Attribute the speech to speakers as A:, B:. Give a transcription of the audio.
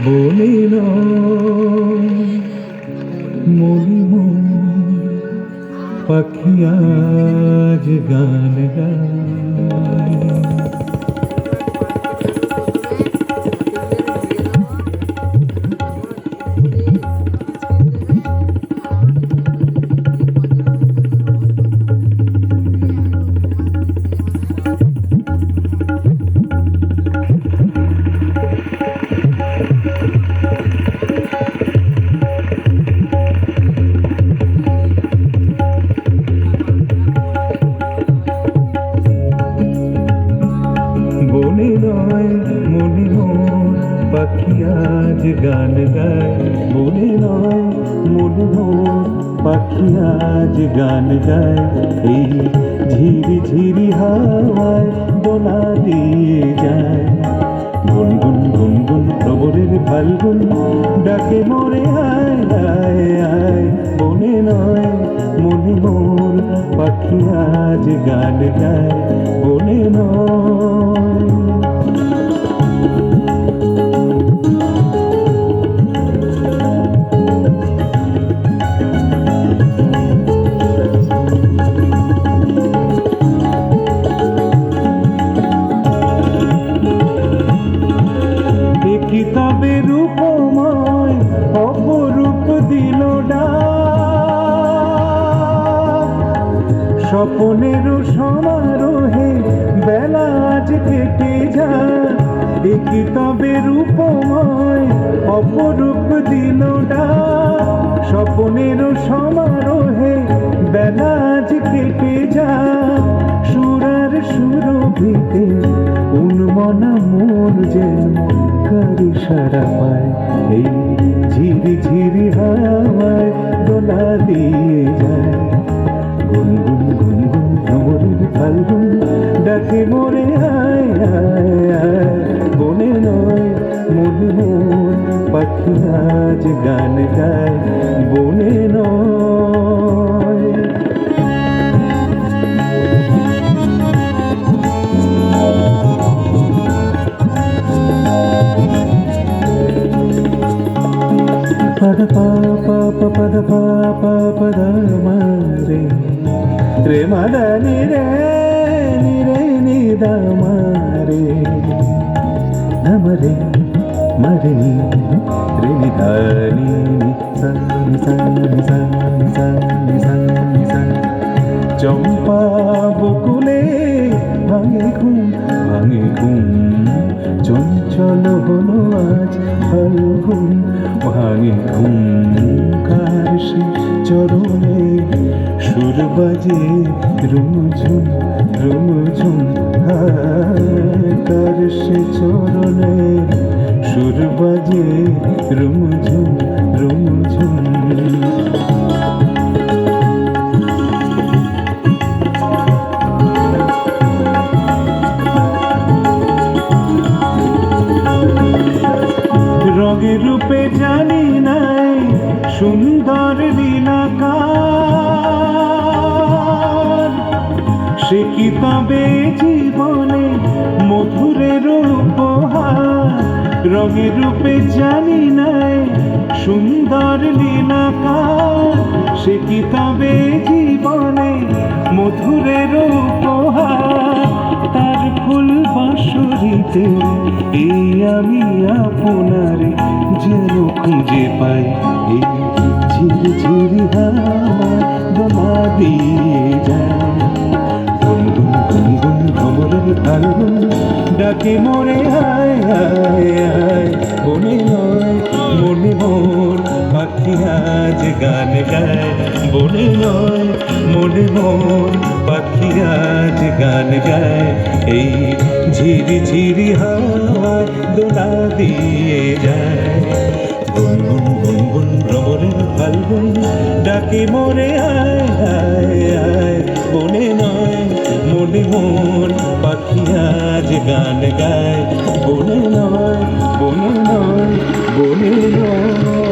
A: বনে মলিমন পাখি আজ গান গায়। বনে নয় মনে মোর পাখি আজ গান গায়। বনে নয় মনে মোর পাখি আজ গান গায়। এই ঝিরি ঝিরি হাওয়ায় দোলা দিয়ে যায়। গুনগুন গুনগুন প্রবরের ফাল্গুন ডাকে মোরে আয় আয় আয়। বনে নয় মনে মোর পাখি আজ গান গায়। বনে নয় তবে রূপময় অপরূপ দিল ডাক। স্বপনের সমারোহে বেলা আজ কেটে যায়। দেখি তবে রূপময় অপরূপ দিল ডাক। স্বপনের সমারোহে বেলা আজ কেটে যায়। সুরার সুরভিতে উন্মনা মোর যেন কারি সারা পায়। এই ঝিরি ঝিরি হাওয়ায় দোলা দিয়ে যায়। গুনগুন গুনগুন ভ্রমরের ফাল্গুন ডাকে মোরে আয় আয় আয়। বনে নয় মনে মোর পাখি আজ গান গায়। বনে নয় పద పాప పద పాప పద మరే రే మద నిరే నిరే నిద మరే నమరే మరే రే నిధాని సా సా సా సా సా సా। চম্পা বকুলে ভাঙে ঘুম চঞ্চল হলো আজ ফাল্গুন ভাঙে ঘুম। কার সে চরণে সুর বাজে রুমঝুম রুমঝুম। কার সে চরণে সুর বাজে রুমঝুম রুমঝুম। রঙের রূপে জানি নাই সুন্দর লীলাকার। সে কি তবে জীবনে মধুরের উপহার। রঙের রূপে জানি নাই সুন্দর লীলাকার। সে কি তবে জীবনে মধুরের উপহার। তার ফুল বাঁশুরিতে এই আমি আপনারে যেন খুঁজে পাই। এই ঝিরি ঝিরি হাওয়া দোলা দিয়ে যায়। গুনগুন গুনগুন ভ্রমরের ফাল্গুন ডাকে মোরে আয় আয় আয়। বনে নয় মনে মোর পাখি আজ গান গায়। বনে নয় মনে মোর পাখি আজ গান গায়। এই ঝিরি ঝিরি হাওয়ায় দোলা দিয়ে যায়। গুনগুন গুনগুন ভ্রমরের ফাল্গুন ডাকে মোরে আয় আয় আয়। বনে নয় মনে মোর পাখি আজ গান গায়। বনে নয় বনে নয় বনে নয়।